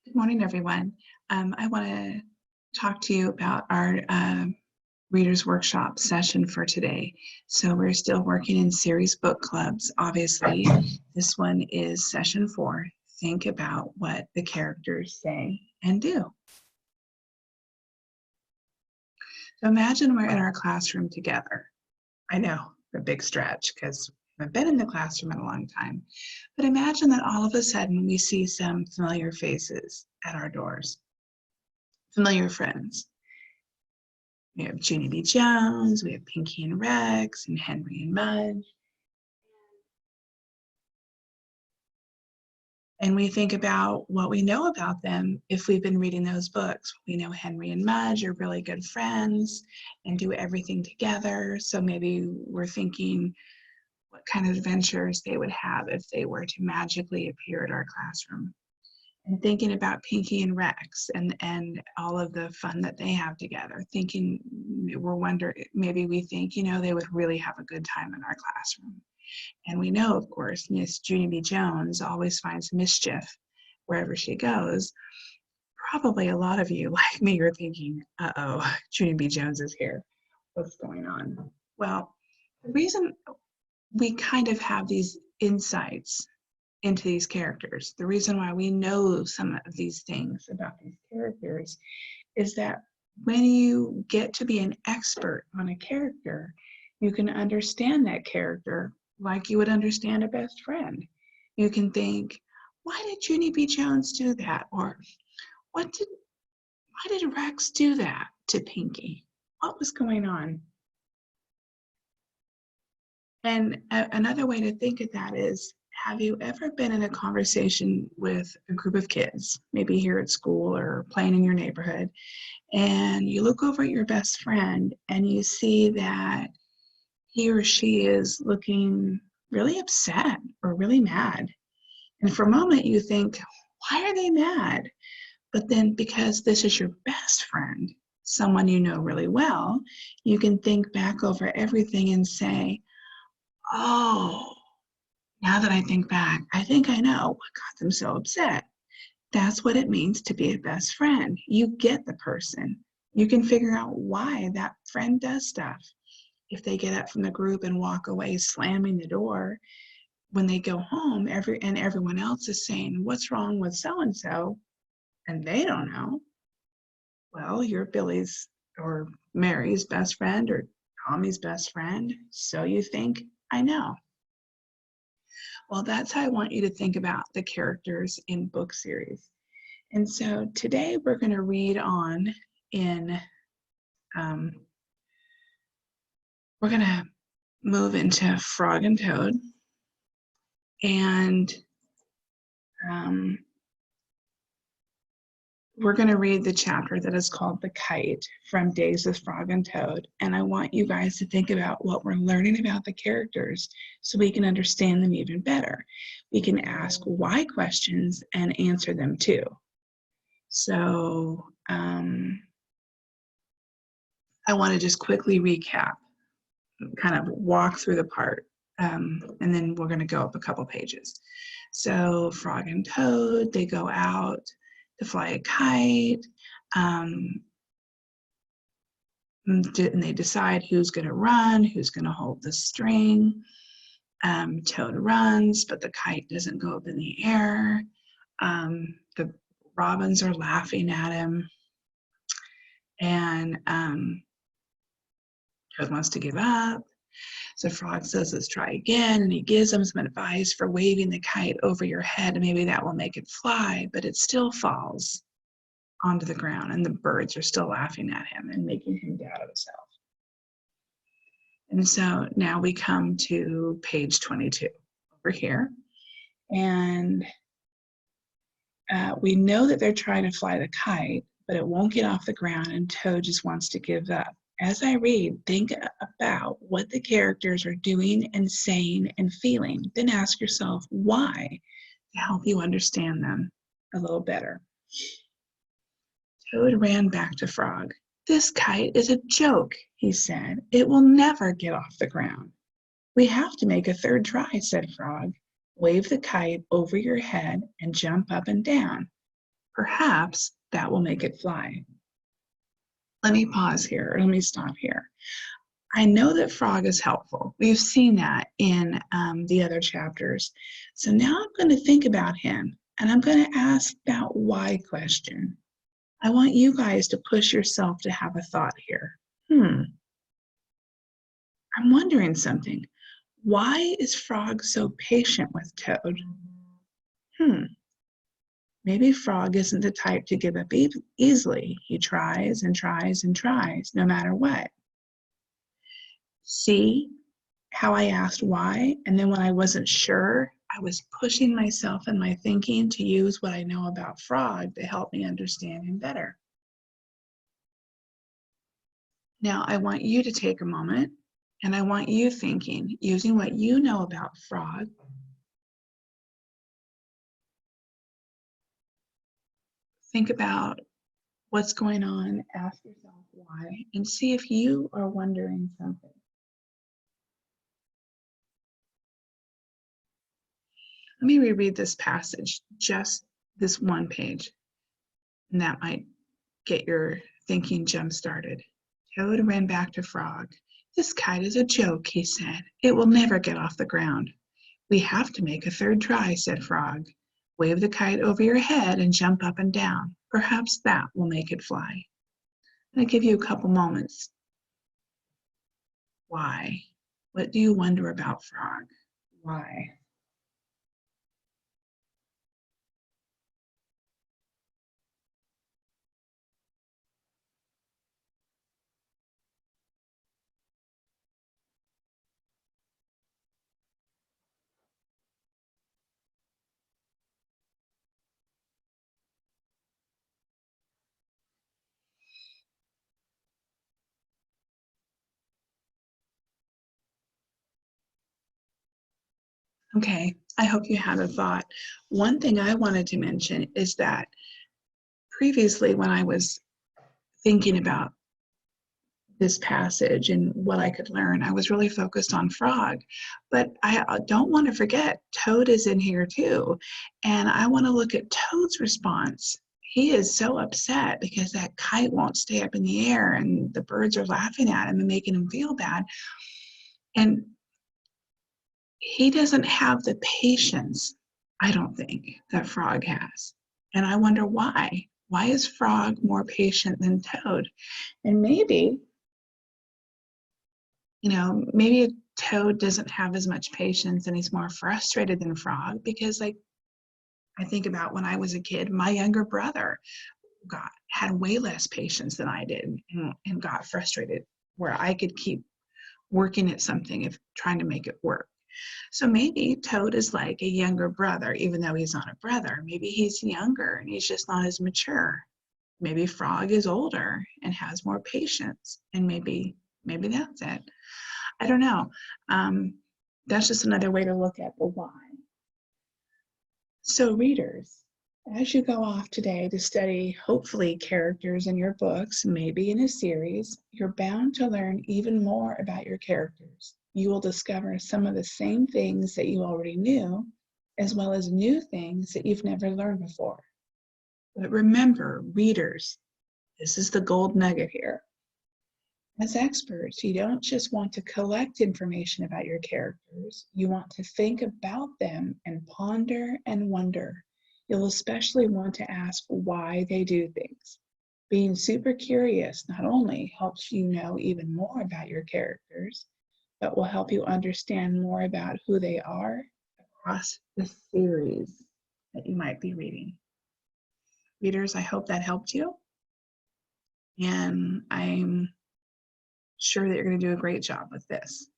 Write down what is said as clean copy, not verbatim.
Good morning, everyone. I want to talk to you about our Readers Workshop session for today. So we're still working in series book clubs. Obviously, this one is session 4. Think about what the characters say and do. So imagine we're in our classroom together. I know, a big stretch because I've been in the classroom in a long time. But imagine that all of a sudden we see some familiar faces at our doors. Familiar friends. We have Junie B. Jones, we have Pinky and Rex, and Henry and Mudge. And we think about what we know about them if we've been reading those books. We know Henry and Mudge are really good friends and do everything together. So maybe we're thinking what kind of adventures they would have if they were to magically appear at our classroom. And thinking about Pinky and Rex and all of the fun that they have together, we're wondering, maybe we think, they would really have a good time in our classroom. And we know, of course, Miss Junie B. Jones always finds mischief wherever she goes. Probably a lot of you, like me, are thinking, uh-oh, Junie B. Jones is here. What's going on? Well, the reason we kind of have these insights into these characters, the reason why we know some of these things about these characters is that when you get to be an expert on a character, you can understand that character like you would understand a best friend. You can think, why did Junie B. Jones do that? Or why did Rex do that to Pinky? What was going on? And another way to think of that is, have you ever been in a conversation with a group of kids, maybe here at school or playing in your neighborhood, and you look over at your best friend and you see that he or she is looking really upset or really mad. And for a moment you think, why are they mad? But then because this is your best friend, someone you know really well, you can think back over everything and say, oh, now that I think back, I think I know what got them so upset. That's what it means to be a best friend. You get the person. You can figure out why that friend does stuff. If they get up from the group and walk away slamming the door, when they go home, everyone else is saying, what's wrong with so-and-so? And they don't know. Well, you're Billy's or Mary's best friend or Tommy's best friend, so you think, I know. Well, that's how I want you to think about the characters in book series. And so today we're going to read on in, we're going to move into Frog and Toad. And we're going to read the chapter that is called The Kite from Days with Frog and Toad. And I want you guys to think about what we're learning about the characters so we can understand them even better. We can ask why questions and answer them too. So I want to just quickly recap, kind of walk through the part, and then we're going to go up a couple pages. So Frog and Toad, they go out to fly a kite, and they decide who's going to run, who's going to hold the string. Toad runs, but the kite doesn't go up in the air. The robins are laughing at him, and Toad wants to give up. So Frog says, let's try again, and he gives them some advice for waving the kite over your head, and maybe that will make it fly, but it still falls onto the ground, and the birds are still laughing at him and making him doubt himself. And so now we come to page 22 over here, and we know that they're trying to fly the kite, but it won't get off the ground, and Toad just wants to give up. As I read, think about what the characters are doing and saying and feeling. Then ask yourself why to help you understand them a little better. Toad ran back to Frog. This kite is a joke, he said. It will never get off the ground. We have to make a third try, said Frog. Wave the kite over your head and jump up and down. Perhaps that will make it fly. Let me pause here, or let me stop here. I know that frog is helpful. We've seen that in the other chapters. So now I'm going to think about him, and I'm going to ask that why question. I want you guys to push yourself to have a thought here. I'm wondering something. Why is Frog so patient with Toad? Maybe Frog isn't the type to give up easily. He tries and tries and tries, no matter what. See how I asked why, and then when I wasn't sure, I was pushing myself in my thinking to use what I know about Frog to help me understand him better. Now, I want you to take a moment, and I want you thinking, using what you know about Frog, think about what's going on, ask yourself why, and see if you are wondering something. Let me reread this passage, just this one page, and that might get your thinking jump-started. Toad ran back to Frog. "This kite is a joke," he said. "It will never get off the ground." "We have to make a third try," said Frog. "Wave the kite over your head and jump up and down. Perhaps that will make it fly." I'm going to give you a couple moments. Why? What do you wonder about Frog? Why? Okay, I hope you had a thought. One thing I wanted to mention is that previously when I was thinking about this passage and what I could learn, I was really focused on Frog. But I don't want to forget Toad is in here too. And I want to look at Toad's response. He is so upset because that kite won't stay up in the air and the birds are laughing at him and making him feel bad. And he doesn't have the patience, I don't think, that Frog has. And I wonder why. Why is Frog more patient than Toad? And maybe, maybe Toad doesn't have as much patience and he's more frustrated than Frog because, like, I think about when I was a kid, my younger brother had way less patience than I did and got frustrated where I could keep working at something if trying to make it work. So maybe Toad is like a younger brother, even though he's not a brother. Maybe he's younger and he's just not as mature. Maybe Frog is older and has more patience, and maybe that's it. I don't know. That's just another way to look at the why. So readers, as you go off today to study, hopefully, characters in your books, maybe in a series, you're bound to learn even more about your characters. You will discover some of the same things that you already knew, as well as new things that you've never learned before. But remember, readers, this is the gold nugget here. As experts, you don't just want to collect information about your characters, you want to think about them and ponder and wonder. You'll especially want to ask why they do things. Being super curious not only helps you know even more about your characters, but will help you understand more about who they are across the series that you might be reading. Readers, I hope that helped you. And I'm sure that you're going to do a great job with this.